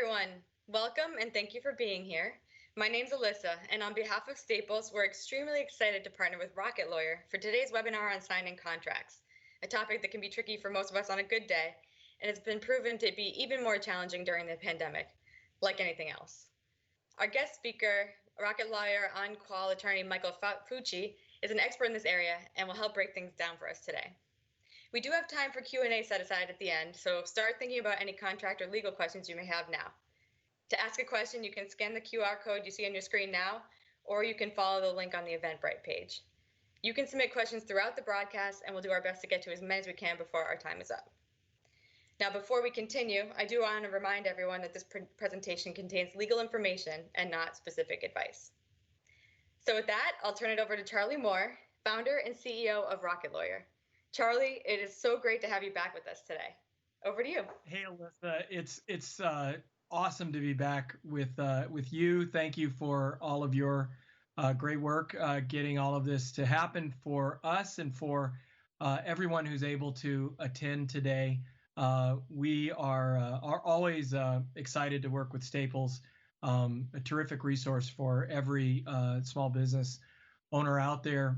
everyone. Welcome and thank you for being here. My name's Alyssa, and on behalf of Staples, we're extremely excited to partner with Rocket Lawyer for today's webinar on signing contracts, a topic that can be tricky for most of us on a good day, and it's been proven to be even more challenging during the pandemic, like anything else. Our guest speaker, Rocket Lawyer on-call attorney Michael Fucci, is an expert in this area and will help break things down for us today. We do have time for Q&A set aside at the end, so start thinking about any contract or legal questions you may have now. To ask a question, you can scan the QR code you see on your screen now, or you can follow the link on the Eventbrite page. You can submit questions throughout the broadcast, and we'll do our best to get to as many as we can before our time is up. Now, before we continue, I do want to remind everyone that this presentation contains legal information and not specific advice. So with that, I'll turn it over to Charley Moore, founder and CEO of Rocket Lawyer. Charley, it is so great to have you back with us today. Over to you. Hey, Alyssa, it's awesome to be back with you. Thank you for all of your great work getting all of this to happen for us and for everyone who's able to attend today. We are always excited to work with Staples, a terrific resource for every small business owner out there.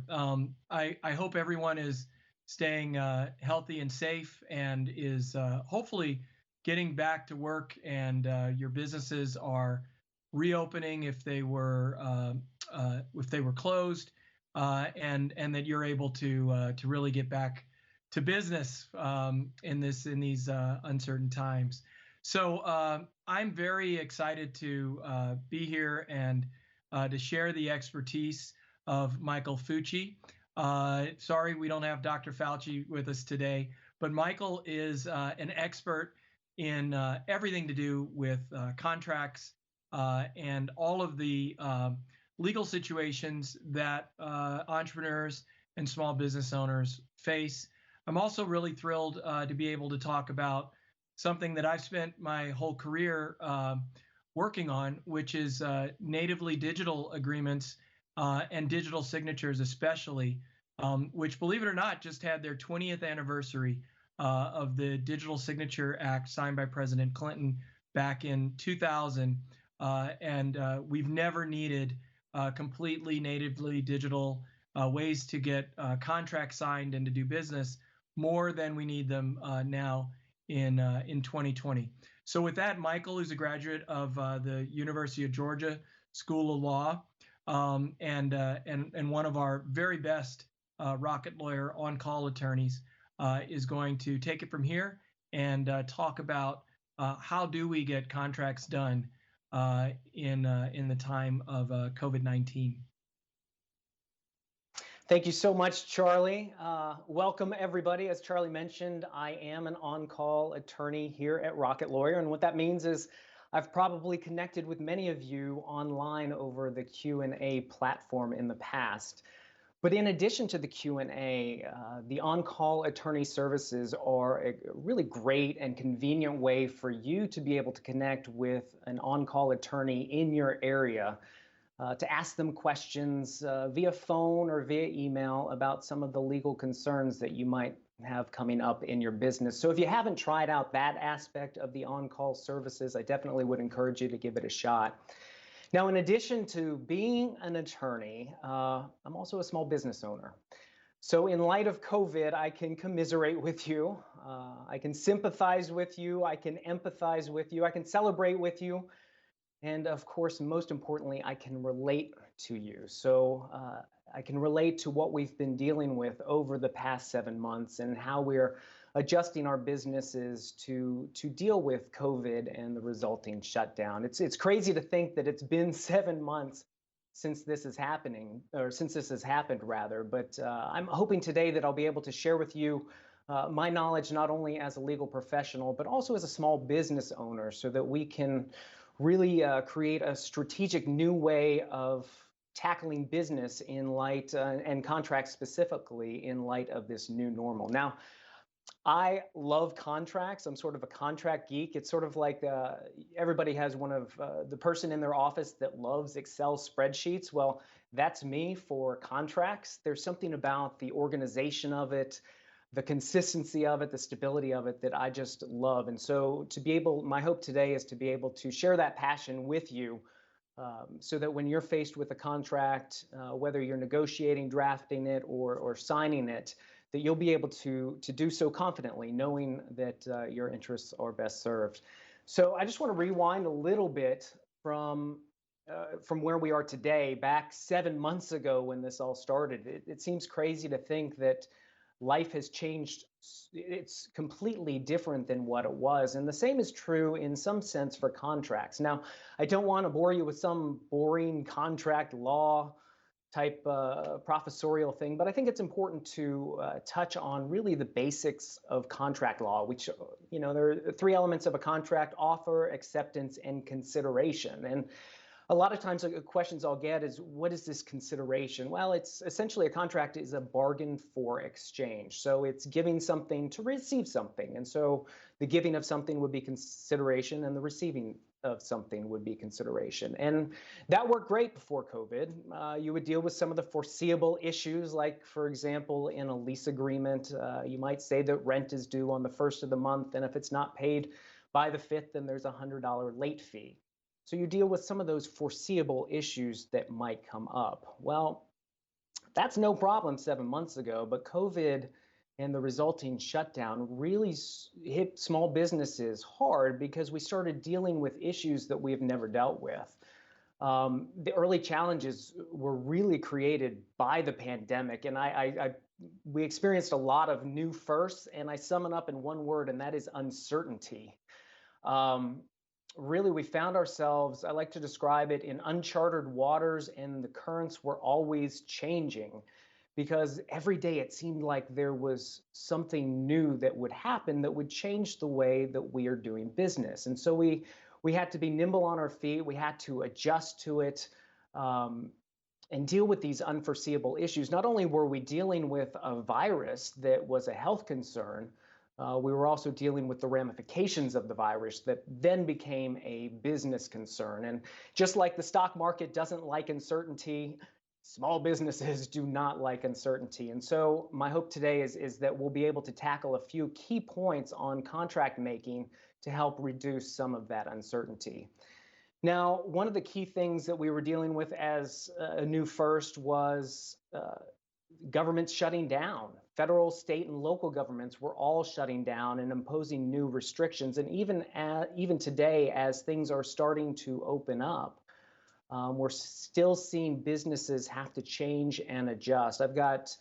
I hope everyone is staying healthy and safe and is hopefully getting back to work, and your businesses are reopening if they were closed, and that you're able to really get back to business in these uncertain times. So I'm very excited to be here and to share the expertise of Michael Fucci. Sorry, we don't have Dr. Fucci with us today, but Michael is an expert in everything to do with contracts and all of the legal situations that entrepreneurs and small business owners face. I'm also really thrilled to be able to talk about something that I've spent my whole career working on, which is natively digital agreements and digital signatures especially, which, believe it or not, just had their 20th anniversary of the Digital Signature Act signed by President Clinton back in 2000. And we've never needed completely natively digital ways to get contracts signed and to do business more than we need them now in 2020. So with that, Michael is a graduate of the University of Georgia School of Law, and one of our very best Rocket Lawyer on-call attorneys, is going to take it from here and talk about how do we get contracts done in the time of COVID-19. Thank you so much, Charley. Welcome, everybody. As Charley mentioned, I am an on-call attorney here at Rocket Lawyer, and what that means is I've probably connected with many of you online over the Q&A platform in the past. But in addition to the Q&A, the on-call attorney services are a really great and convenient way for you to be able to connect with an on-call attorney in your area, to ask them questions via phone or via email about some of the legal concerns that you might have coming up in your business. So if you haven't tried out that aspect of the on-call services, I definitely would encourage you to give it a shot. Now, in addition to being an attorney, I'm also a small business owner. So in light of COVID, I can commiserate with you, I can sympathize with you, I can empathize with you, I can celebrate with you, and of course, most importantly, I can relate to you. So I can relate to what we've been dealing with over the past 7 months and how we're adjusting our businesses to deal with COVID and the resulting shutdown. It's crazy to think that it's been 7 months since this is happening, or since this has happened rather, but I'm hoping today that I'll be able to share with you my knowledge not only as a legal professional, but also as a small business owner, so that we can really create a strategic new way of tackling business in light, and contracts specifically, in light of this new normal. Now, I love contracts. I'm sort of a contract geek. It's sort of like everybody has one of the person in their office that loves Excel spreadsheets. Well, that's me for contracts. There's something about the organization of it, the consistency of it, the stability of it that I just love. And so my hope today is to be able to share that passion with you, so that when you're faced with a contract, whether you're negotiating, drafting it, or signing it, that you'll be able to do so confidently, knowing that your interests are best served. So I just want to rewind a little bit from where we are today, back 7 months ago when this all started. It seems crazy to think that life has changed. It's completely different than what it was. And the same is true in some sense for contracts. Now, I don't want to bore you with some boring contract law type professorial thing, but I think it's important to touch on really the basics of contract law, which, there are three elements of a contract: offer, acceptance, and consideration. And a lot of times the questions I'll get is, what is this consideration? Well, it's essentially, a contract is a bargain for exchange. So it's giving something to receive something. And so the giving of something would be consideration, and the receiving of something would be consideration. And that worked great before COVID. You would deal with some of the foreseeable issues, like, for example, in a lease agreement, you might say that rent is due on the 1st of the month, and if it's not paid by the 5th, then there's a $100 late fee. So you deal with some of those foreseeable issues that might come up. Well, that's no problem 7 months ago, but COVID and the resulting shutdown really hit small businesses hard, because we started dealing with issues that we have never dealt with. The early challenges were really created by the pandemic, and we experienced a lot of new firsts, and I sum it up in one word, and that is uncertainty. Really, we found ourselves, I like to describe it, in uncharted waters, and the currents were always changing, because every day it seemed like there was something new that would happen that would change the way that we are doing business. And so we had to be nimble on our feet. We had to adjust to it, and deal with these unforeseeable issues. Not only were we dealing with a virus that was a health concern, we were also dealing with the ramifications of the virus that then became a business concern. And just like the stock market doesn't like uncertainty, small businesses do not like uncertainty. And so my hope today is that we'll be able to tackle a few key points on contract making to help reduce some of that uncertainty. Now, one of the key things that we were dealing with as a new first was governments shutting down. Federal, state, and local governments were all shutting down and imposing new restrictions. And even today, as things are starting to open up, we're still seeing businesses have to change and adjust. I've got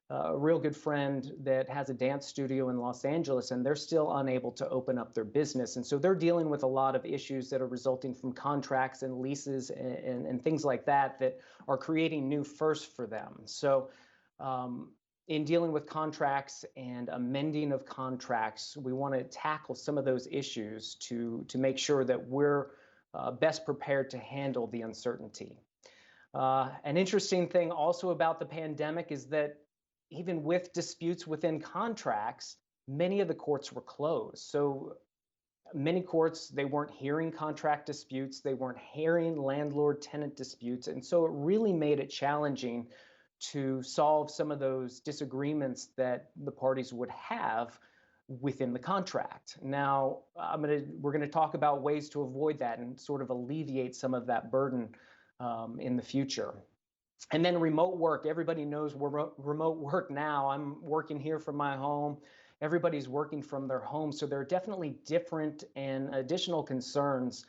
a real good friend that has a dance studio in Los Angeles, and they're still unable to open up their business. And so they're dealing with a lot of issues that are resulting from contracts and leases and things like that that are creating new firsts for them. So in dealing with contracts and amending of contracts, we want to tackle some of those issues to make sure that we're best prepared to handle the uncertainty. An interesting thing also about the pandemic is that even with disputes within contracts, many of the courts were closed. So many courts, they weren't hearing contract disputes, they weren't hearing landlord-tenant disputes, and so it really made it challenging to solve some of those disagreements that the parties would have within the contract. Now, we're going to talk about ways to avoid that and sort of alleviate some of that burden in the future. And then remote work. Everybody knows remote work now. I'm working here from my home. Everybody's working from their home. So there are definitely different and additional concerns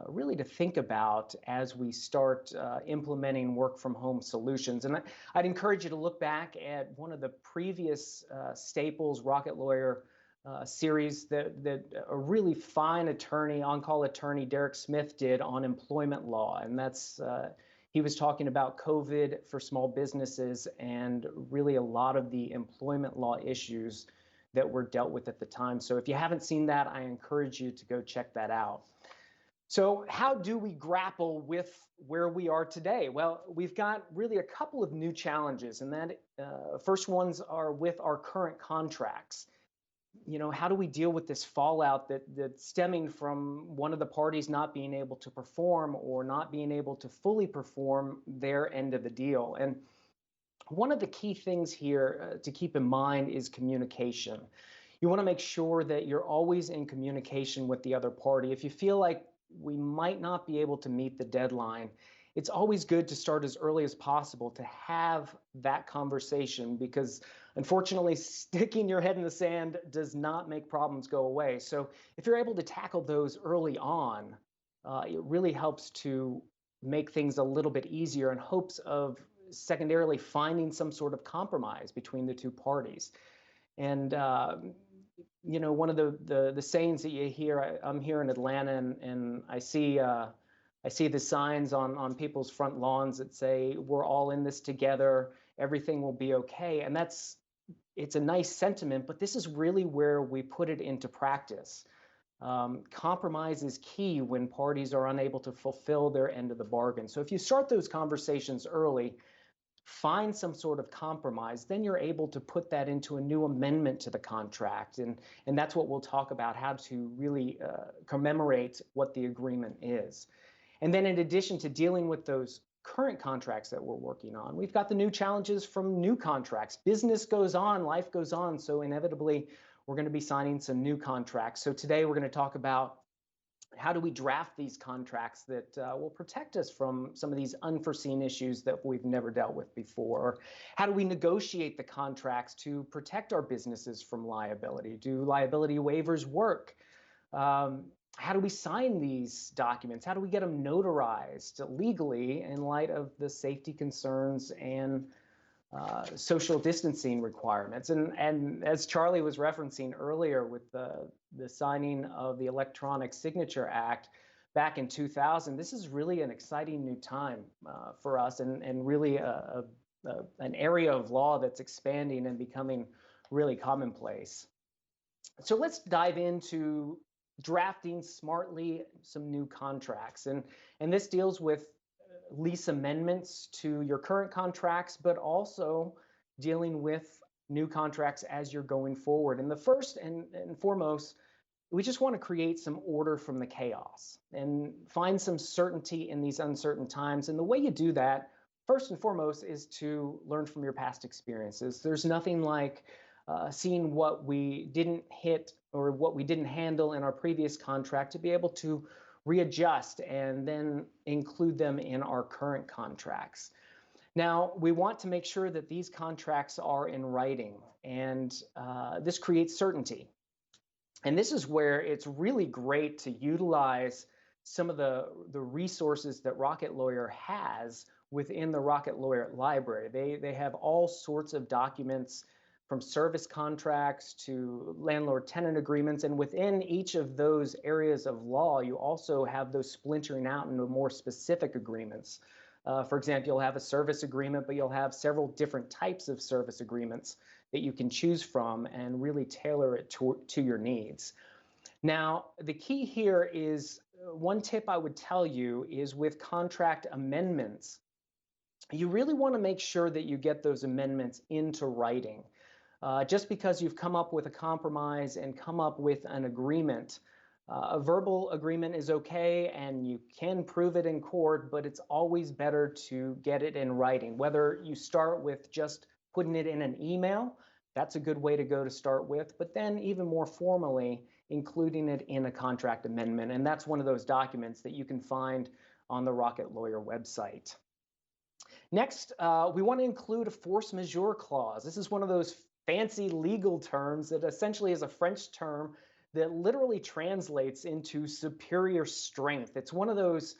really to think about as we start implementing work from home solutions. And I'd encourage you to look back at one of the previous Staples Rocket Lawyer series that a really fine attorney, on-call attorney, Derek Smith, did on employment law. And that's, he was talking about COVID for small businesses and really a lot of the employment law issues that were dealt with at the time. So if you haven't seen that, I encourage you to go check that out. So how do we grapple with where we are today? Well, we've got really a couple of new challenges, and that first ones are with our current contracts. How do we deal with this fallout that's stemming from one of the parties not being able to perform or not being able to fully perform their end of the deal? And One of the key things here to keep in mind is communication. You want to make sure that you're always in communication with the other party. If you feel like we might not be able to meet the deadline, it's always good to start as early as possible to have that conversation, because unfortunately, sticking your head in the sand does not make problems go away. So if you're able to tackle those early on, it really helps to make things a little bit easier in hopes of secondarily finding some sort of compromise between the two parties. And one of the sayings that you hear, I'm here in Atlanta, and I see the signs on people's front lawns that say, "We're all in this together. Everything will be okay." And it's a nice sentiment, but this is really where we put it into practice. Compromise is key when parties are unable to fulfill their end of the bargain. So if you start those conversations early, find some sort of compromise, then you're able to put that into a new amendment to the contract. And that's what we'll talk about, how to really commemorate what the agreement is. And then in addition to dealing with those current contracts that we're working on, we've got the new challenges from new contracts. Business goes on, life goes on, so inevitably we're going to be signing some new contracts. So today we're going to talk about how do we draft these contracts that will protect us from some of these unforeseen issues that we've never dealt with before? Or how do we negotiate the contracts to protect our businesses from liability? Do liability waivers work? How do we sign these documents? How do we get them notarized legally in light of the safety concerns and social distancing requirements? And as Charlie was referencing earlier with the signing of the Electronic Signature Act back in 2000, this is really an exciting new time for us, and really an area of law that's expanding and becoming really commonplace. So let's dive into drafting smartly some new contracts. And this deals with lease amendments to your current contracts, but also dealing with new contracts as you're going forward. And the first and foremost, we just want to create some order from the chaos and find some certainty in these uncertain times. And the way you do that, first and foremost, is to learn from your past experiences. There's nothing like seeing what we didn't hit or what we didn't handle in our previous contract to be able to readjust and then include them in our current contracts. Now, we want to make sure that these contracts are in writing, and this creates certainty. And this is where it's really great to utilize some of the resources that Rocket Lawyer has within the Rocket Lawyer library. They have all sorts of documents, from service contracts to landlord-tenant agreements. And within each of those areas of law, you also have those splintering out into more specific agreements. For example, you'll have a service agreement, but you'll have several different types of service agreements that you can choose from and really tailor it to your needs. Now, the key here is, one tip I would tell you is with contract amendments, you really want to make sure that you get those amendments into writing. Just because you've come up with a compromise and come up with an agreement, a verbal agreement is okay and you can prove it in court, but it's always better to get it in writing. Whether you start with just putting it in an email, that's a good way to go to start with, but then even more formally, including it in a contract amendment. And that's one of those documents that you can find on the Rocket Lawyer website. Next, we want to include a force majeure clause. This is one of those fancy legal terms that essentially is a French term that literally translates into superior strength. It's one of those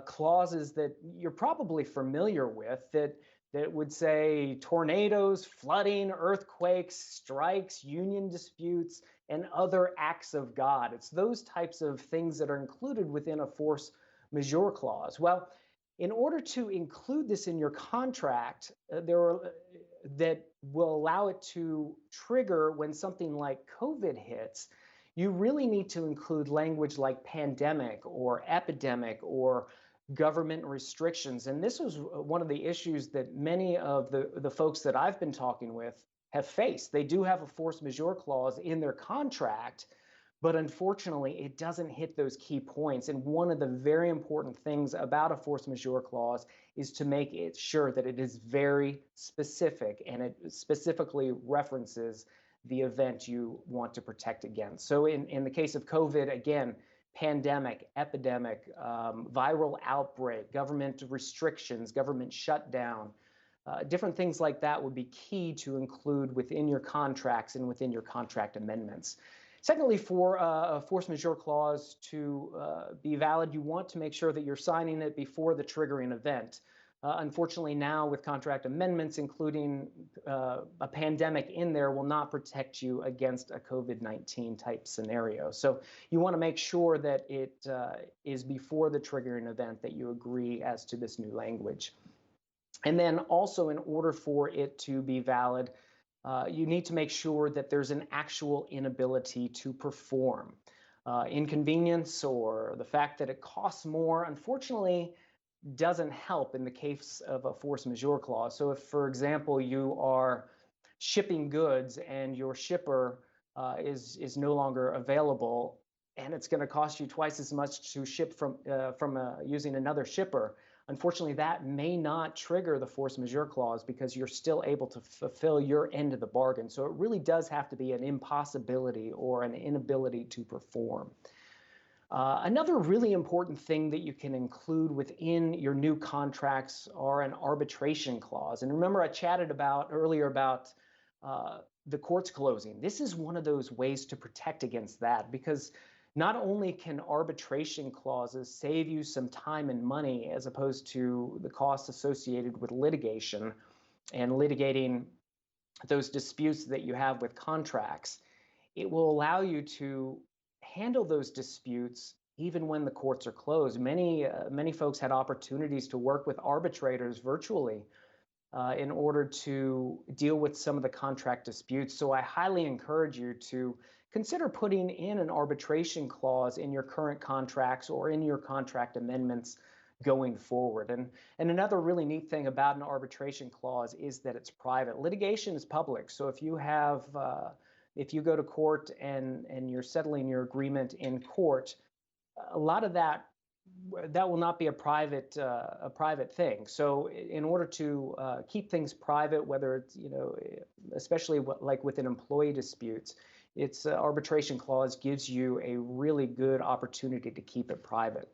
clauses that you're probably familiar with that would say tornadoes, flooding, earthquakes, strikes, union disputes, and other acts of God. It's those types of things that are included within a force majeure clause. Well, in order to include this in your contract, that will allow it to trigger when something like COVID hits, you really need to include language like pandemic or epidemic or government restrictions. And this was one of the issues that many of the folks that I've been talking with have faced. They do have a force majeure clause in their contract, But unfortunately, it doesn't hit those key points. And one of the very important things about a force majeure clause is to make it sure that it is very specific and it specifically references the event you want to protect against. So in the case of COVID, again, pandemic, epidemic, viral outbreak, government restrictions, government shutdown, different things like that would be key to include within your contracts and within your contract amendments. Secondly, for a force majeure clause to be valid, you want to make sure that you're signing it before the triggering event. Unfortunately, now with contract amendments, including a pandemic in there, will not protect you against a COVID-19 type scenario. So you want to make sure that it is before the triggering event that you agree as to this new language. And then also, in order for it to be valid, you need to make sure that there's an actual inability to perform. Inconvenience or the fact that it costs more, unfortunately, doesn't help in the case of a force majeure clause. So if, for example, you are shipping goods and your shipper is no longer available, and it's going to cost you twice as much to ship from using another shipper, unfortunately, that may not trigger the force majeure clause because you're still able to fulfill your end of the bargain. So it really does have to be an impossibility or an inability to perform. Another really important thing that you can include within your new contracts are an arbitration clause. And remember, I chatted earlier about the courts closing. This is one of those ways to protect against that, because not only can arbitration clauses save you some time and money as opposed to the costs associated with litigation and litigating those disputes that you have with contracts, it will allow you to handle those disputes even when the courts are closed. Many folks had opportunities to work with arbitrators virtually in order to deal with some of the contract disputes. So I highly encourage you to consider putting in an arbitration clause in your current contracts or in your contract amendments going forward. And another really neat thing about an arbitration clause is that it's private. Litigation is public. So if you have if you go to court and you're settling your agreement in court, a lot of that will not be a private thing. So in order to keep things private, whether it's, especially like within employee disputes, its arbitration clause gives you a really good opportunity to keep it private.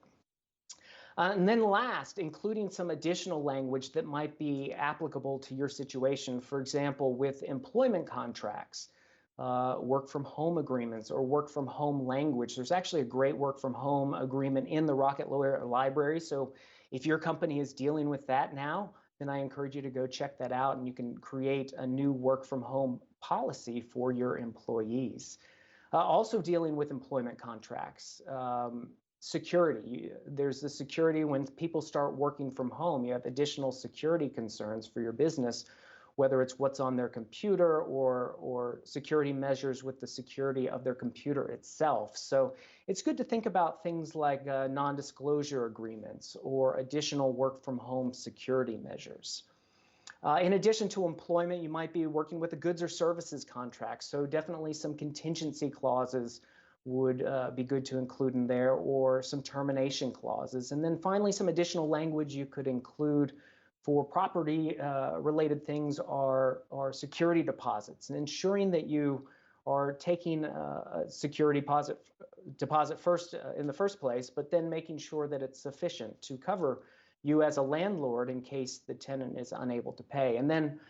And then last, including some additional language that might be applicable to your situation. For example, with employment contracts, work from home agreements, or work from home language. There's actually a great work from home agreement in the Rocket Lawyer library. So if your company is dealing with that now, then I encourage you to go check that out, and you can create a new work from home policy for your employees. Also dealing with employment contracts, security. There's the security when people start working from home. You have additional security concerns for your business, whether it's what's on their computer or security measures with the security of their computer itself. So it's good to think about things like non-disclosure agreements or additional work from home security measures. In addition to employment, you might be working with a goods or services contract. So definitely some contingency clauses would be good to include in there, or some termination clauses. And then finally, some additional language you could include for property related things are security deposits, and ensuring that you are taking a security deposit first in the first place, but then making sure that it's sufficient to cover you as a landlord in case the tenant is unable to pay. And then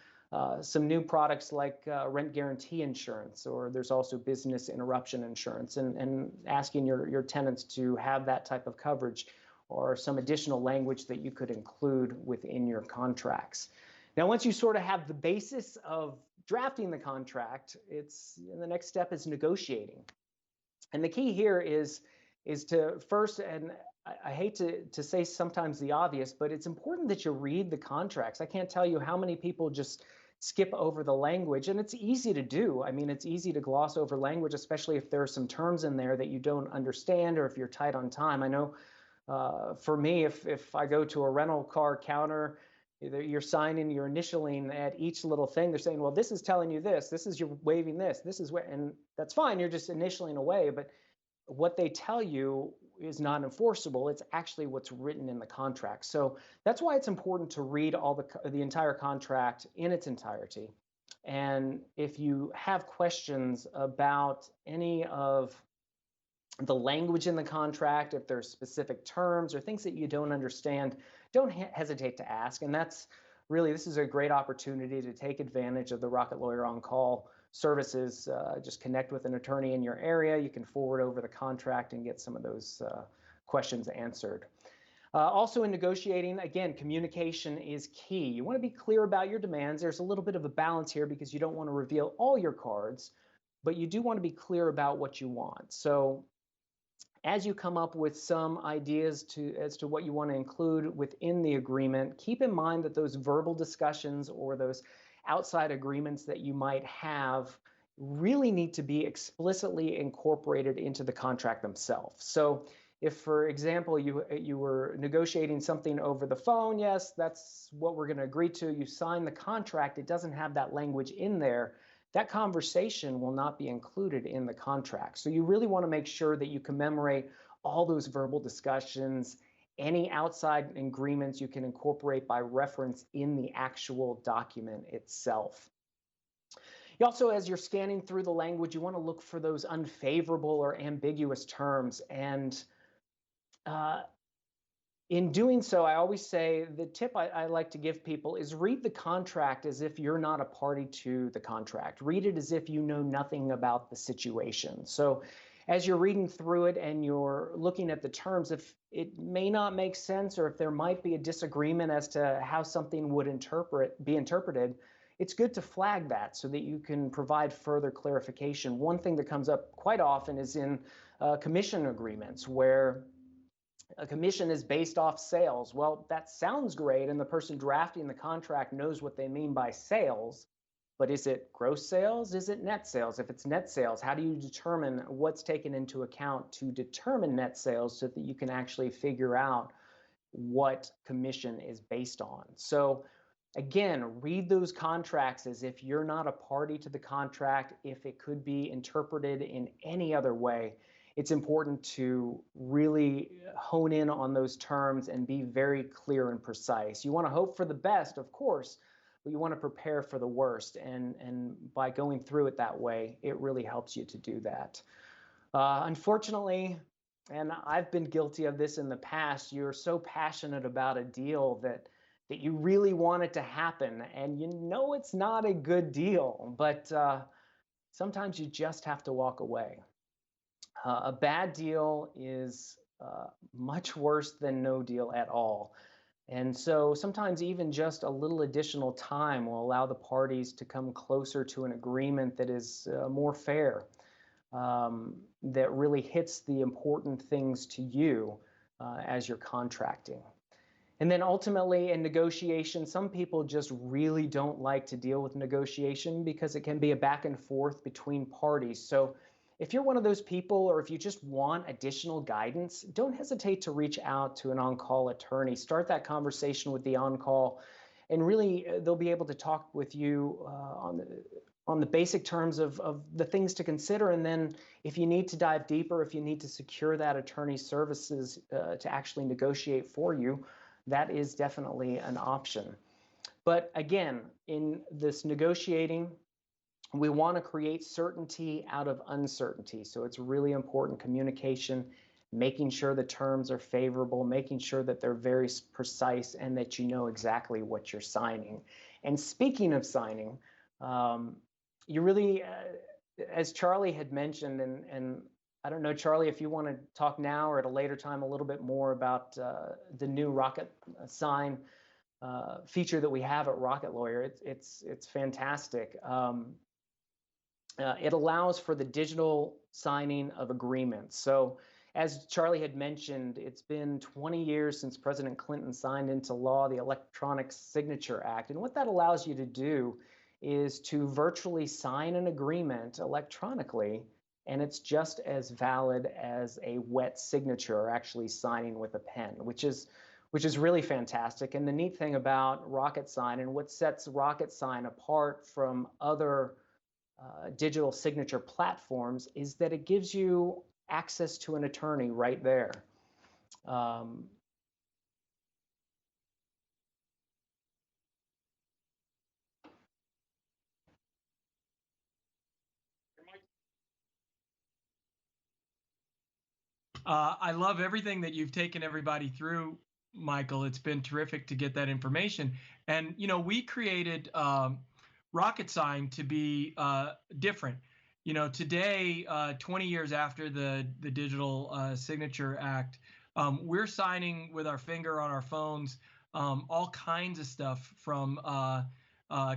some new products like rent guarantee insurance, or there's also business interruption insurance, and asking your tenants to have that type of coverage, or some additional language that you could include within your contracts. Now, once you sort of have the basis of drafting the contract, the next step is negotiating. And the key here is to first, and I hate to say sometimes the obvious, but it's important that you read the contracts. I can't tell you how many people just skip over the language, and it's easy to do. I mean, it's easy to gloss over language, especially if there are some terms in there that you don't understand, or if you're tight on time. I know for me, if I go to a rental car counter, you're signing, you're initialing at each little thing. They're saying, well, this is telling you this is you're waiving this is where, and that's fine. You're just initialing away. But what they tell you is not enforceable. It's actually what's written in the contract. So that's why it's important to read the entire contract in its entirety. And if you have questions about any of the language in the contract, if there's specific terms or things that you don't understand, don't hesitate to ask. And this is a great opportunity to take advantage of the Rocket Lawyer on-call services. Just connect with an attorney in your area. You can forward over the contract and get some of those questions answered. Also in negotiating, again, communication is key. You want to be clear about your demands. There's a little bit of a balance here because you don't want to reveal all your cards, but you do want to be clear about what you want. So as you come up with some ideas as to what you want to include within the agreement, keep in mind that those verbal discussions or those outside agreements that you might have really need to be explicitly incorporated into the contract themselves. So if, for example, you were negotiating something over the phone, yes, that's what we're going to agree to. You sign the contract, it doesn't have that language in there. That conversation will not be included in the contract. So you really want to make sure that you commemorate all those verbal discussions. Any outside agreements you can incorporate by reference in the actual document itself. You also, as you're scanning through the language, you want to look for those unfavorable or ambiguous terms. And in doing so, I always say the tip I like to give people is read the contract as if you're not a party to the contract. Read it as if you know nothing about the situation. So as you're reading through it and you're looking at the terms, if it may not make sense or if there might be a disagreement as to how something would be interpreted, it's good to flag that so that you can provide further clarification. One thing that comes up quite often is in commission agreements where a commission is based off sales. Well, that sounds great, and the person drafting the contract knows what they mean by sales, but is it gross sales? Is it net sales? If it's net sales, how do you determine what's taken into account to determine net sales so that you can actually figure out what commission is based on? So again, read those contracts as if you're not a party to the contract. If it could be interpreted in any other way, it's important to really hone in on those terms and be very clear and precise. You want to hope for the best, of course, but you want to prepare for the worst. And by going through it that way, it really helps you to do that. Unfortunately, and I've been guilty of this in the past, you're so passionate about a deal that you really want it to happen, and you know it's not a good deal, but sometimes you just have to walk away. A bad deal is much worse than no deal at all. And so sometimes even just a little additional time will allow the parties to come closer to an agreement that is more fair, that really hits the important things to you as you're contracting. And then ultimately in negotiation, some people just really don't like to deal with negotiation because it can be a back and forth between parties. So if you're one of those people, or if you just want additional guidance, don't hesitate to reach out to an on-call attorney. Start that conversation with the on-call, and really they'll be able to talk with you on the basic terms of the things to consider. And then if you need to dive deeper, if you need to secure that attorney's services to actually negotiate for you, that is definitely an option. But again, in this negotiating, we want to create certainty out of uncertainty. So it's really important communication, making sure the terms are favorable, making sure that they're very precise and that you know exactly what you're signing. And speaking of signing, you really, as Charley had mentioned, and I don't know, Charley, if you want to talk now or at a later time a little bit more about the new Rocket Sign feature that we have at Rocket Lawyer. It's fantastic. It allows for the digital signing of agreements. So as Charley had mentioned, it's been 20 years since President Clinton signed into law the Electronic Signature Act. And what that allows you to do is to virtually sign an agreement electronically, and it's just as valid as a wet signature or actually signing with a pen, which is really fantastic. And the neat thing about Rocket Sign, and what sets Rocket Sign apart from other digital signature platforms, is that it gives you access to an attorney right there. I love everything that you've taken everybody through, Michael. It's been terrific to get that information. And, you know, we created Rocket Sign to be different. You know, today, 20 years after the Digital Signature Act, we're signing with our finger on our phones all kinds of stuff from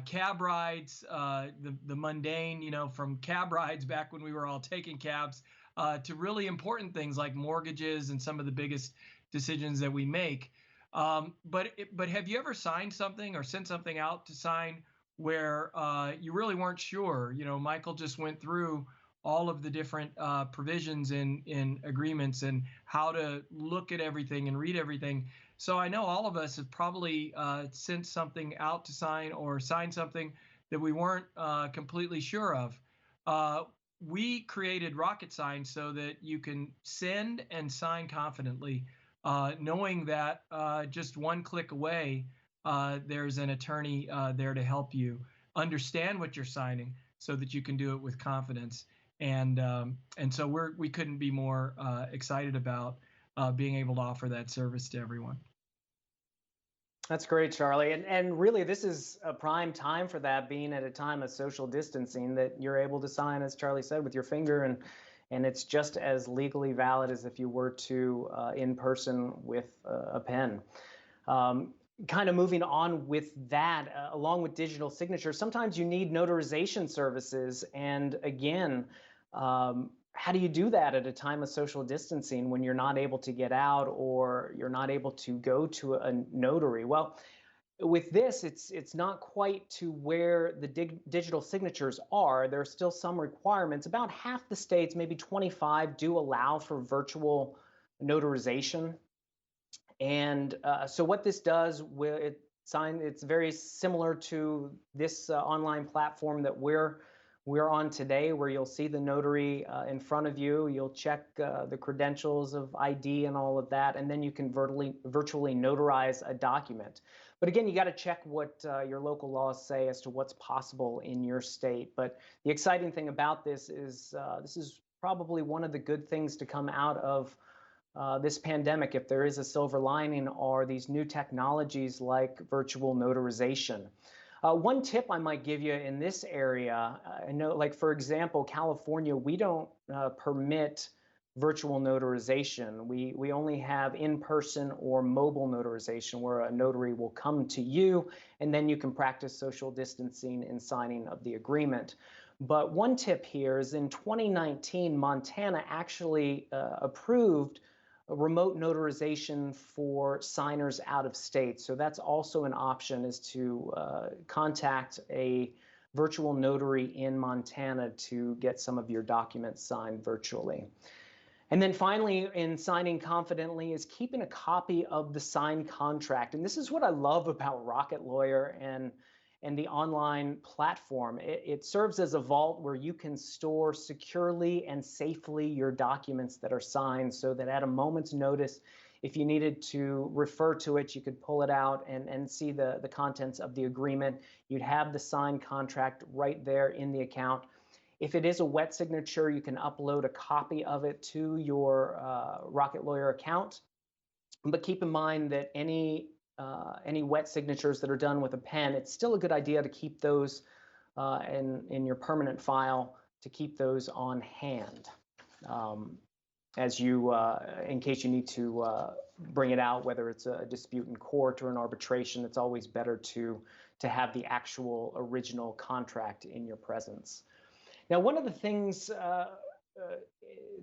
cab rides, the mundane, you know, from cab rides back when we were all taking cabs, to really important things like mortgages and some of the biggest decisions that we make. But have you ever signed something or sent something out to sign where you really weren't sure? You know, Michael just went through all of the different provisions in agreements and how to look at everything and read everything. So I know all of us have probably sent something out to sign or signed something that we weren't completely sure of. We created Rocket Sign so that you can send and sign confidently, knowing that just one click away, there's an attorney there to help you understand what you're signing so that you can do it with confidence. And so we couldn't be more excited about being able to offer that service to everyone. That's great, Charlie. And really, this is a prime time for that, being at a time of social distancing, that you're able to sign, as Charlie said, with your finger, and it's just as legally valid as if you were to in person with a pen. Kind of moving on with that, along with digital signatures, sometimes you need notarization services. And again, how do you do that at a time of social distancing when you're not able to get out or you're not able to go to a notary? Well, with this, it's not quite to where the digital signatures are. There are still some requirements. About half the states, maybe 25, do allow for virtual notarization. And so what this does, it's very similar to this online platform that we're on today, where you'll see the notary in front of you. You'll check the credentials of ID and all of that, and then you can virtually notarize a document. But again, you got to check what your local laws say as to what's possible in your state. But the exciting thing about this is probably one of the good things to come out of this pandemic, if there is a silver lining, are these new technologies like virtual notarization. One tip I might give you in this area, I know, like, for example, California, we don't permit virtual notarization. We only have in-person or mobile notarization, where a notary will come to you and then you can practice social distancing and signing of the agreement. But one tip here is, in 2019, Montana actually approved remote notarization for signers out of state. So that's also an option, is to contact a virtual notary in Montana to get some of your documents signed virtually. And then finally, in signing confidently, is keeping a copy of the signed contract. And this is what I love about Rocket Lawyer and the online platform. It serves as a vault where you can store securely and safely your documents that are signed, so that at a moment's notice, if you needed to refer to it, you could pull it out and see the contents of the agreement. You'd have the signed contract right there in the account. If it is a wet signature, you can upload a copy of it to your Rocket Lawyer account. But keep in mind that any wet signatures that are done with a pen, it's still a good idea to keep those in your permanent file, to keep those on hand, as you in case you need to bring it out, whether it's a dispute in court or an arbitration. It's always better to have the actual original contract in your presence. Now, one of the things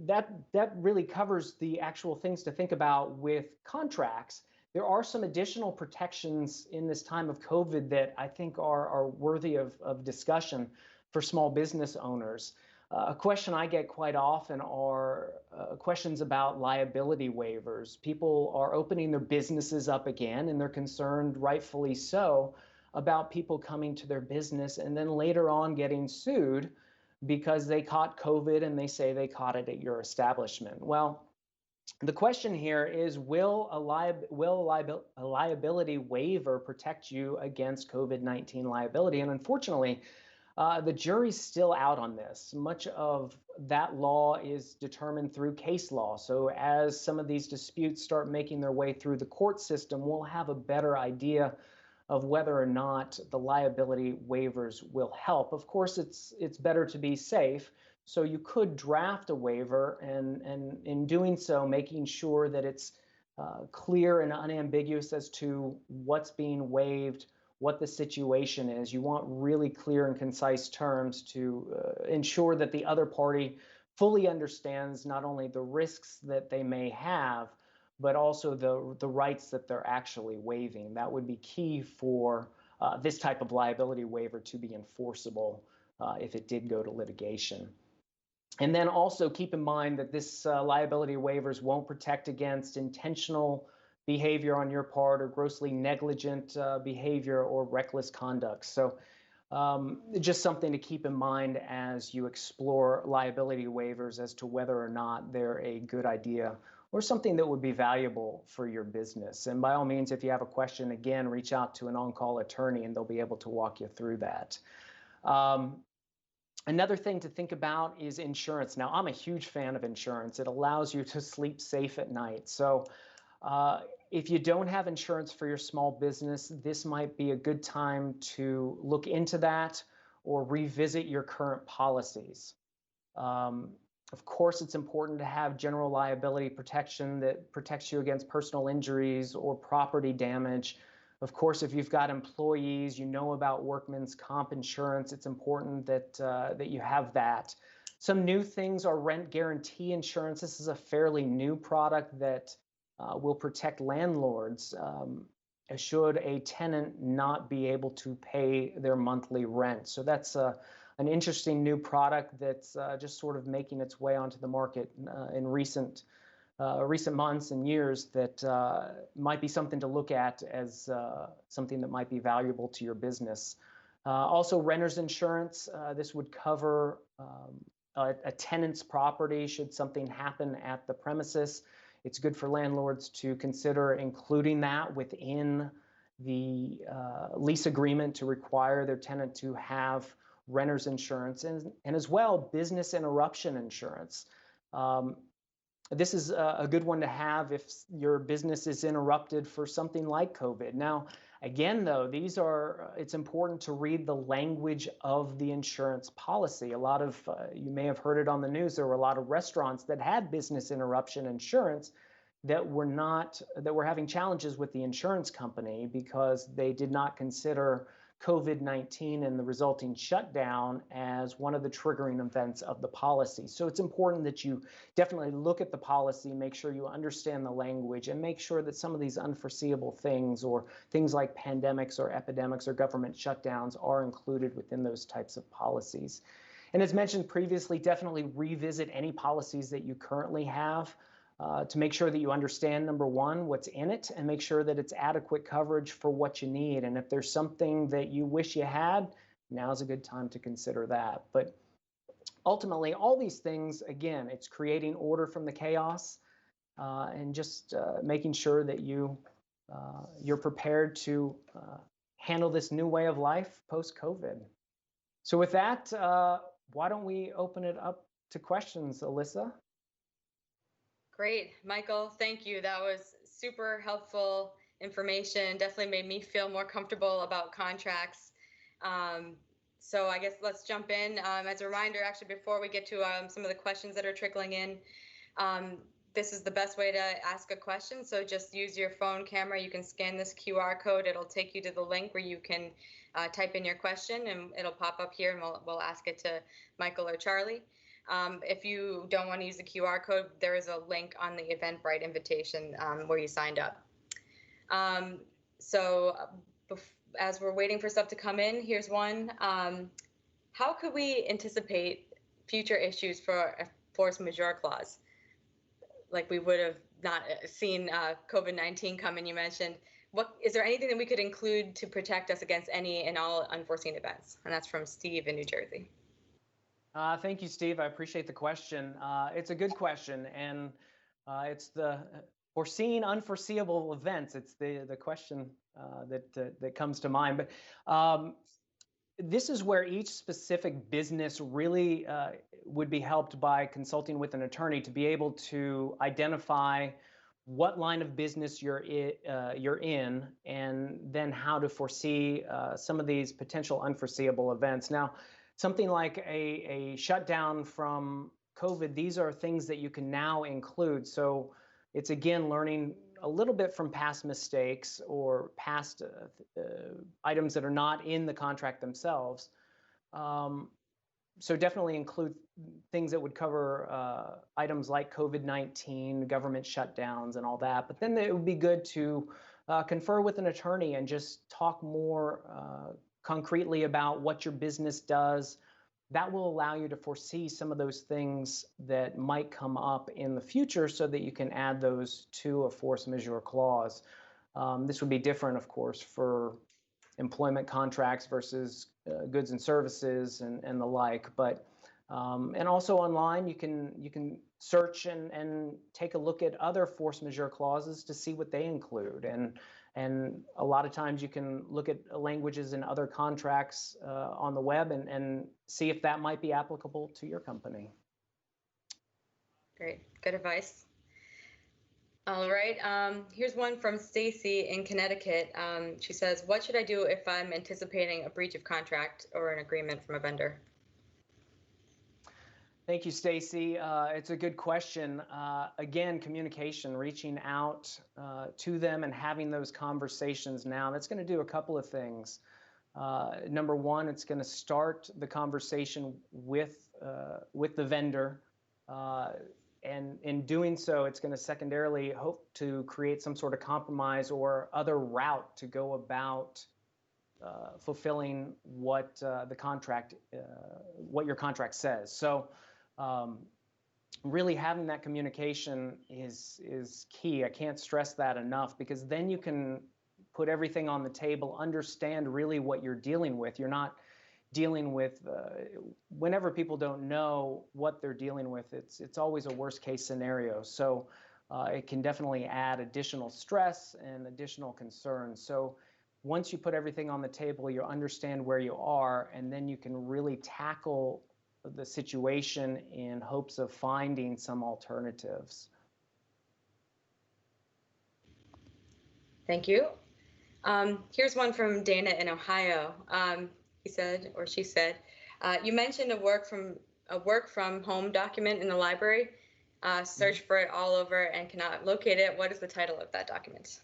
that really covers the actual things to think about with contracts. There are some additional protections in this time of COVID that I think are worthy of discussion for small business owners. A question I get quite often are questions about liability waivers. People are opening their businesses up again, and they're concerned, rightfully so, about people coming to their business and then later on getting sued because they caught COVID and they say they caught it at your establishment. Well, the question here is, will a liability waiver protect you against COVID-19 liability? And unfortunately, the jury's still out on this. Much of that law is determined through case law. So as some of these disputes start making their way through the court system, we'll have a better idea of whether or not the liability waivers will help. Of course, it's better to be safe. So you could draft a waiver, and in doing so, making sure that it's clear and unambiguous as to what's being waived, what the situation is. You want really clear and concise terms to ensure that the other party fully understands not only the risks that they may have, but also the rights that they're actually waiving. That would be key for this type of liability waiver to be enforceable if it did go to litigation. And then also keep in mind that this liability waivers won't protect against intentional behavior on your part or grossly negligent behavior or reckless conduct. So just something to keep in mind as you explore liability waivers as to whether or not they're a good idea or something that would be valuable for your business. And by all means, if you have a question, again, reach out to an on-call attorney and they'll be able to walk you through that. Another thing to think about is insurance. Now, I'm a huge fan of insurance. It allows you to sleep safe at night. So if you don't have insurance for your small business, this might be a good time to look into that or revisit your current policies. Of course, it's important to have general liability protection that protects you against personal injuries or property damage. Of course, if you've got employees, you know about workman's comp insurance, it's important that that you have that. Some new things are rent guarantee insurance. This is a fairly new product that will protect landlords should a tenant not be able to pay their monthly rent. So that's an interesting new product that's just sort of making its way onto the market in recent months and years that might be something to look at as something that might be valuable to your business. Also, renter's insurance. This would cover a tenant's property should something happen at the premises. It's good for landlords to consider including that within the lease agreement to require their tenant to have renter's insurance, and as well business interruption insurance. This is a good one to have if your business is interrupted for something like COVID. Now, again, though, it's important to read the language of the insurance policy. A lot of, you may have heard it on the news, there were a lot of restaurants that had business interruption insurance that were having challenges with the insurance company because they did not consider COVID-19 and the resulting shutdown as one of the triggering events of the policy. So it's important that you definitely look at the policy, make sure you understand the language, and make sure that some of these unforeseeable things or things like pandemics or epidemics or government shutdowns are included within those types of policies. And as mentioned previously, definitely revisit any policies that you currently have to make sure that you understand, number one, what's in it, and make sure that it's adequate coverage for what you need. And if there's something that you wish you had, now's a good time to consider that. But ultimately, all these things, again, it's creating order from the chaos and just making sure that you're prepared to handle this new way of life post-COVID. So with that, why don't we open it up to questions, Alyssa? Great, Michael, thank you. That was super helpful information. Definitely made me feel more comfortable about contracts. So I guess let's jump in. As a reminder, actually, before we get to some of the questions that are trickling in, this is the best way to ask a question. So just use your phone camera. You can scan this QR code. It'll take you to the link where you can type in your question, and it'll pop up here, and we'll ask it to Michael or Charlie. If you don't want to use the QR code, there is a link on the Eventbrite invitation where you signed up. As we're waiting for stuff to come in, here's one. How could we anticipate future issues for a force majeure clause? Like we would have not seen COVID-19 come in, you mentioned. Is there anything that we could include to protect us against any and all unforeseen events? And that's from Steve in New Jersey. Thank you, Steve. I appreciate the question. It's a good question, and it's the foreseen unforeseeable events. It's the question that comes to mind. But this is where each specific business really would be helped by consulting with an attorney to be able to identify what line of business you're in, and then how to foresee some of these potential unforeseeable events. Now, something like a shutdown from COVID, these are things that you can now include. So it's, again, learning a little bit from past mistakes or past items that are not in the contract themselves. So definitely include things that would cover items like COVID-19, government shutdowns, and all that. But then it would be good to confer with an attorney and just talk more concretely about what your business does. That will allow you to foresee some of those things that might come up in the future so that you can add those to a force majeure clause. This would be different, of course, for employment contracts versus goods and services and the like. But and also online, you can search and take a look at other force majeure clauses to see what they include. And a lot of times you can look at languages in other contracts on the web and see if that might be applicable to your company. Great, good advice. All right, here's one from Stacy in Connecticut. She says, what should I do if I'm anticipating a breach of contract or an agreement from a vendor? Thank you, Stacy. It's a good question. Again, communication, reaching out to them and having those conversations now. That's going to do a couple of things. Number one, it's going to start the conversation with the vendor. And in doing so, it's going to secondarily hope to create some sort of compromise or other route to go about fulfilling what the contract, what your contract says. So really having that communication is key. I can't stress that enough, because then you can put everything on the table, understand really what you're dealing with. You're not dealing with, whenever people don't know what they're dealing with, it's always a worst case scenario. So it can definitely add additional stress and additional concerns. So once you put everything on the table, you understand where you are, and then you can really tackle the situation in hopes of finding some alternatives. Thank you. Here's one from Dana in Ohio. He said, or she said, you mentioned a work from home document in the library. Search for it all over and cannot locate it. What is the title of that document?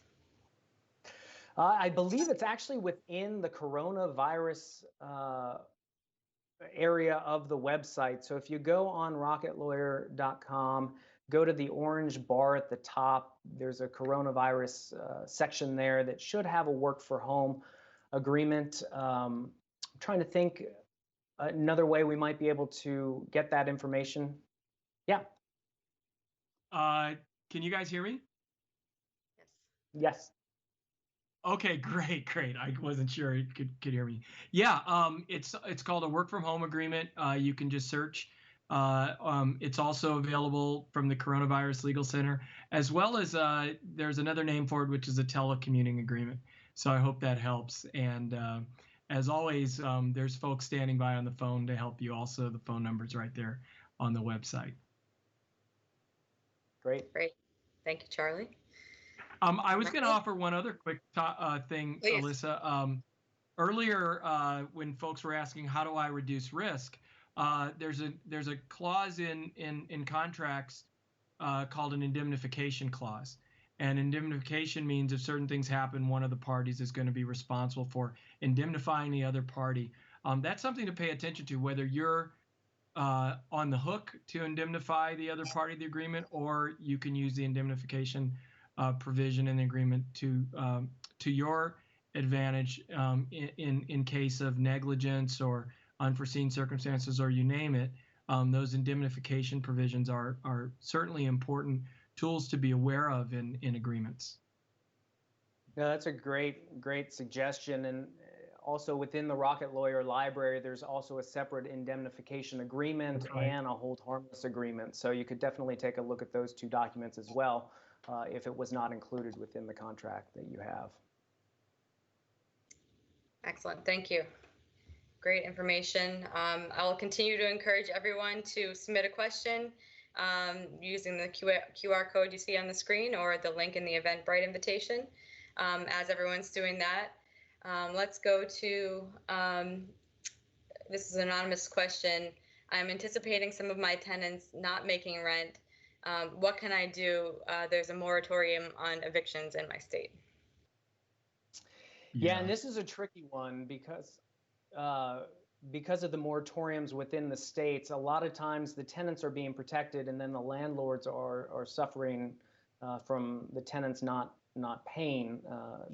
I believe it's actually within the coronavirus area of the website. So if you go on rocketlawyer.com, go to the orange bar at the top, there's a coronavirus section there that should have a work for home agreement. I'm trying to think another way we might be able to get that information. Yeah. Can you guys hear me? Yes. Okay, great. I wasn't sure you could hear me. Yeah, it's called a work from home agreement. You can just search. It's also available from the Coronavirus Legal Center, as well as there's another name for it, which is a telecommuting agreement. So I hope that helps. And as always, there's folks standing by on the phone to help you. Also, the phone number's right there on the website. Great. Thank you, Charlie. I was going to offer one other quick thing, Please. Alyssa. Earlier, when folks were asking, how do I reduce risk? There's a clause in contracts called an indemnification clause. And indemnification means if certain things happen, one of the parties is going to be responsible for indemnifying the other party. That's something to pay attention to, whether you're on the hook to indemnify the other party of the agreement, or you can use the indemnification provision in the agreement to your advantage in case of negligence or unforeseen circumstances, or you name it. Those indemnification provisions are certainly important tools to be aware of in agreements. Yeah, that's a great suggestion. And also within the Rocket Lawyer library, there's also a separate indemnification agreement and a hold harmless agreement. So you could definitely take a look at those two documents as well if it was not included within the contract that you have. Excellent. Thank you. Great information. I will continue to encourage everyone to submit a question using the QR code you see on the screen or the link in the Eventbrite invitation. As everyone's doing that, let's go to, this is an anonymous question. I'm anticipating some of my tenants not making rent. What can I do? There's a moratorium on evictions in my state. Yeah, and this is a tricky one because of the moratoriums within the states. A lot of times the tenants are being protected, and then the landlords are suffering from the tenants not paying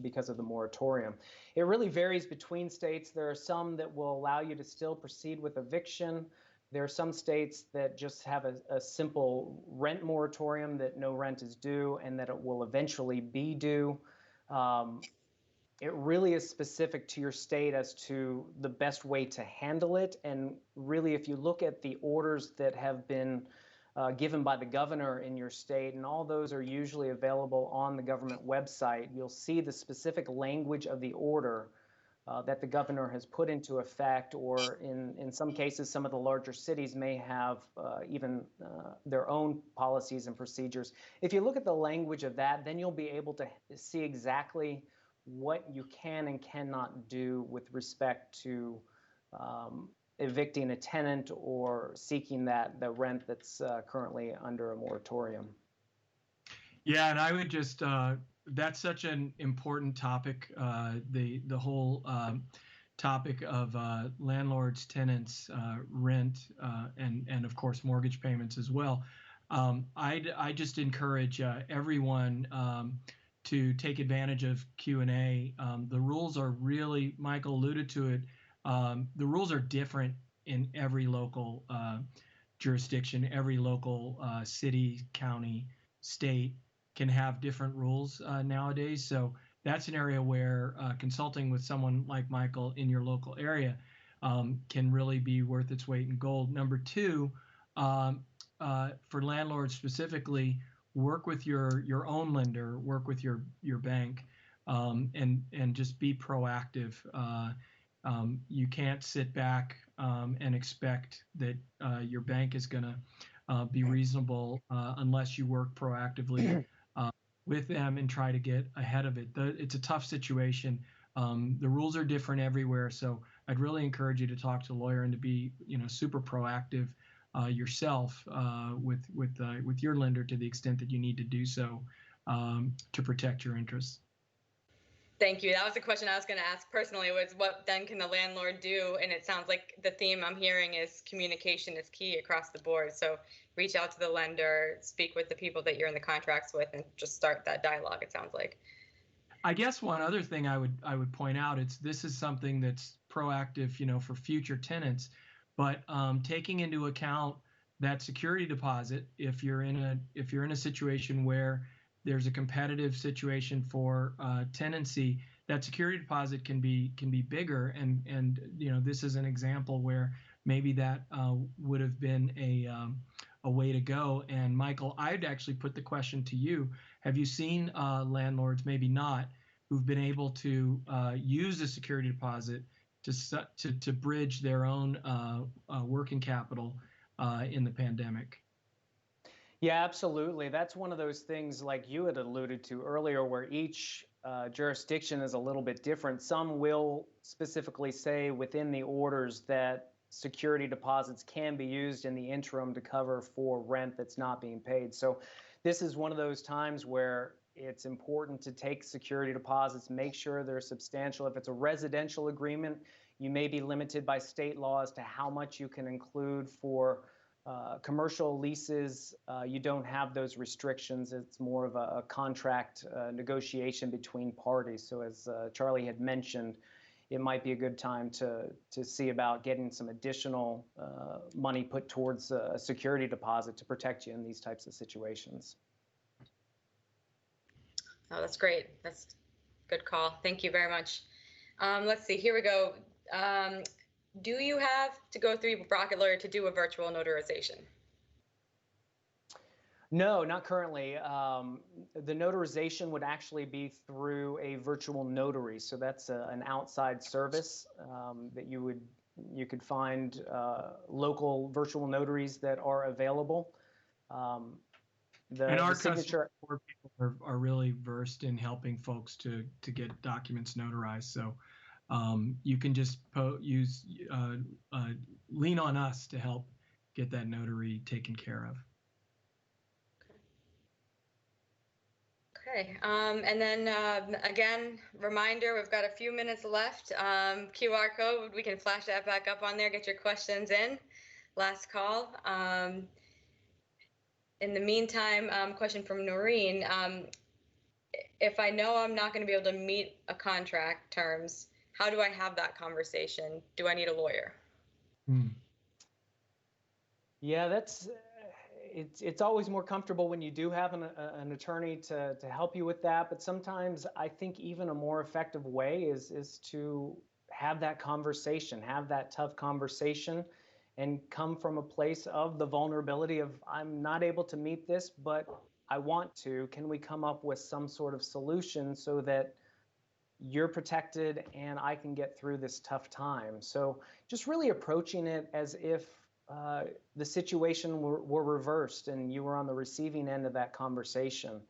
because of the moratorium. It really varies between states. There are some that will allow you to still proceed with eviction. There are some states that just have a simple rent moratorium that no rent is due and that it will eventually be due. It really is specific to your state as to the best way to handle it. And really, if you look at the orders that have been given by the governor in your state, and all those are usually available on the government website, you'll see the specific language of the order that the governor has put into effect, or in some cases, some of the larger cities may have even their own policies and procedures. If you look at the language of that, then you'll be able to see exactly what you can and cannot do with respect to evicting a tenant or seeking the rent that's currently under a moratorium. Yeah, and I would just, that's such an important topic, the whole topic of landlords, tenants, rent, and of course mortgage payments as well. I just encourage everyone to take advantage of Q&A. The rules are really, Michael alluded to it, the rules are different in every local jurisdiction. Every local city, county, state can have different rules nowadays. So that's an area where consulting with someone like Michael in your local area can really be worth its weight in gold. Number two, for landlords specifically, work with your own lender, work with your bank, and just be proactive. You can't sit back and expect that your bank is going to be reasonable unless you work proactively with them and try to get ahead of it. It's a tough situation. The rules are different everywhere, so I'd really encourage you to talk to a lawyer and to be, super proactive yourself with your lender to the extent that you need to do so to protect your interests. Thank you. That was the question I was going to ask personally, was what then can the landlord do? And it sounds like the theme I'm hearing is communication is key across the board. So reach out to the lender, speak with the people that you're in the contracts with, and just start that dialogue, it sounds like. I guess one other thing I would point out, this is something that's proactive, for future tenants, but taking into account that security deposit, if you're in a situation where there's a competitive situation for tenancy, that security deposit can be bigger, and this is an example where maybe that would have been a way to go. And Michael, I'd actually put the question to you: have you seen landlords, maybe not, who've been able to use a security deposit to bridge their own working capital in the pandemic? Yeah, absolutely. That's one of those things, like you had alluded to earlier, where each jurisdiction is a little bit different. Some will specifically say within the orders that security deposits can be used in the interim to cover for rent that's not being paid. So this is one of those times where it's important to take security deposits, make sure they're substantial. If it's a residential agreement, you may be limited by state law as to how much you can include. For commercial leases, you don't have those restrictions. It's more of a contract negotiation between parties. So as Charlie had mentioned, it might be a good time to see about getting some additional money put towards a security deposit to protect you in these types of situations. Oh, that's great. That's a good call. Thank you very much. Let's see, here we go. Do you have to go through Rocket Lawyer to do a virtual notarization? No, not currently. The notarization would actually be through a virtual notary. So that's an outside service that you could find local virtual notaries that are available. And our signature people are really versed in helping folks to get documents notarized. So you can just lean on us to help get that notary taken care of. Okay, and then again, reminder, we've got a few minutes left. QR code, we can flash that back up on there, get your questions in. Last call. In the meantime, question from Noreen. If I know I'm not going to be able to meet a contract terms, how do I have that conversation? Do I need a lawyer? Yeah, it's always more comfortable when you do have an attorney to help you with that. But sometimes I think even a more effective way is to have that conversation, have that tough conversation, and come from a place of the vulnerability of, I'm not able to meet this, but I want to. Can we come up with some sort of solution so that you're protected and I can get through this tough time? So just really approaching it as if the situation were reversed and you were on the receiving end of that conversation.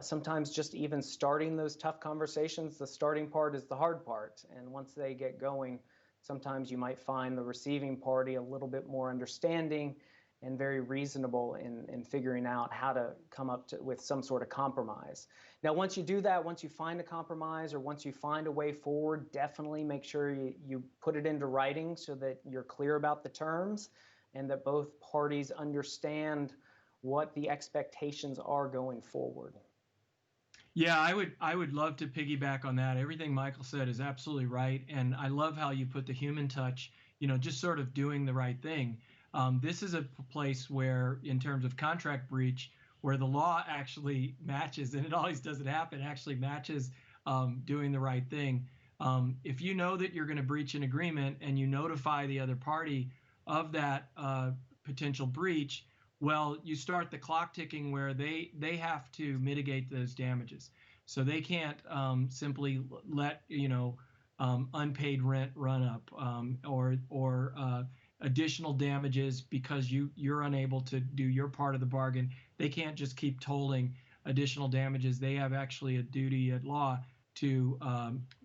Sometimes just even starting those tough conversations, the starting part is the hard part. And once they get going, sometimes you might find the receiving party a little bit more understanding and very reasonable in figuring out how to come up with some sort of compromise. Now, once you do that, once you find a compromise or once you find a way forward, definitely make sure you put it into writing so that you're clear about the terms and that both parties understand what the expectations are going forward. Yeah, I would love to piggyback on that. Everything Michael said is absolutely right. And I love how you put the human touch, just sort of doing the right thing. This is a place where, in terms of contract breach, where the law actually matches, and it always doesn't happen, actually matches doing the right thing. If you know that you're going to breach an agreement and you notify the other party of that potential breach, well, you start the clock ticking where they have to mitigate those damages. So they can't simply let unpaid rent run up or additional damages because you're unable to do your part of the bargain. They can't just keep tolling additional damages. They have actually a duty at law to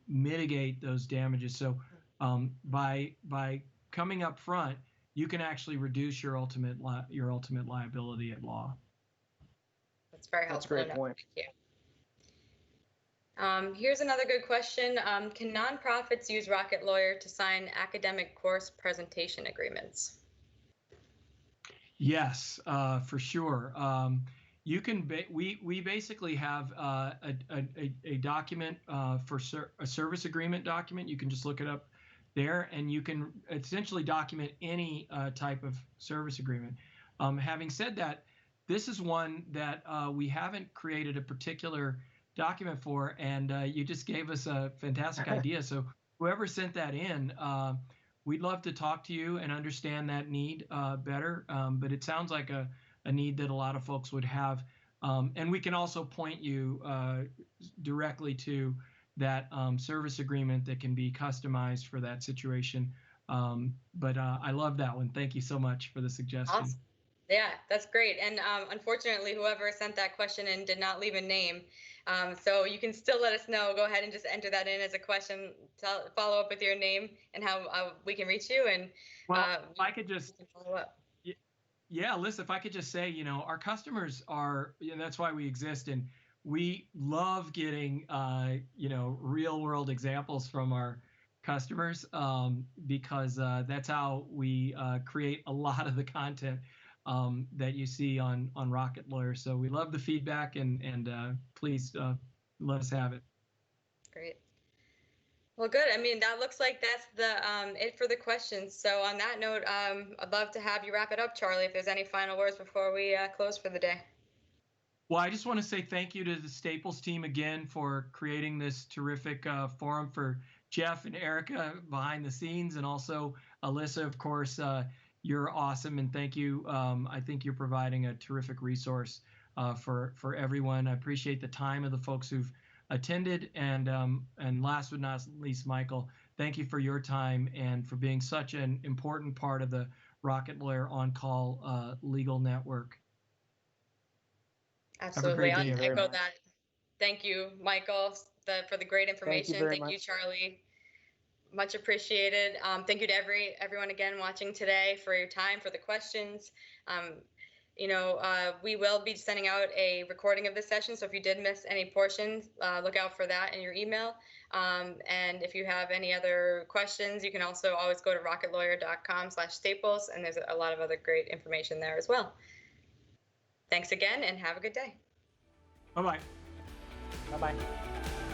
mitigate those damages. So by coming up front, you can actually reduce your ultimate liability at law. That's very helpful. That's a great point. Thank you. Here's another good question. Can nonprofits use Rocket Lawyer to sign academic course presentation agreements? Yes, for sure. You can. We basically have a document for a service agreement document. You can just look it up there, and you can essentially document any type of service agreement. Having said that, this is one that we haven't created a particular document for, and you just gave us a fantastic idea. So whoever sent that in, we'd love to talk to you and understand that need better. But it sounds like a need that a lot of folks would have. And we can also point you directly to that service agreement that can be customized for that situation. But I love that one. Thank you so much for the suggestion. Awesome. Yeah, that's great. And unfortunately, whoever sent that question in did not leave a name. So you can still let us know. Go ahead and just enter that in as a question. Follow up with your name and how we can reach you. And if I could just follow up. Yeah, Alyssa, if I could just say, our customers are, that's why we exist. And we love getting, real world examples from our customers because that's how we create a lot of the content that you see on Rocket Lawyer. So we love the feedback and please let us have it. Great. Well, good. I mean, that looks like that's it for the questions. So on that note, I'd love to have you wrap it up, Charlie, if there's any final words before we close for the day. Well, I just want to say thank you to the Staples team again for creating this terrific forum for Jeff and Erica behind the scenes, and also Alyssa, of course. You're awesome, and thank you. I think you're providing a terrific resource for everyone. I appreciate the time of the folks who've attended, and last but not least, Michael, thank you for your time and for being such an important part of the Rocket Lawyer On-Call legal network. Absolutely. Have a great day. I'll echo that. Thank you, Michael, for the great information. Thank you, Charlie. Much appreciated. Thank you to everyone again watching today for your time, for the questions. We will be sending out a recording of this session, so if you did miss any portions, look out for that in your email. And if you have any other questions, you can also always go to rocketlawyer.com/staples, and there's a lot of other great information there as well. Thanks again, and have a good day. Bye-bye. Bye-bye.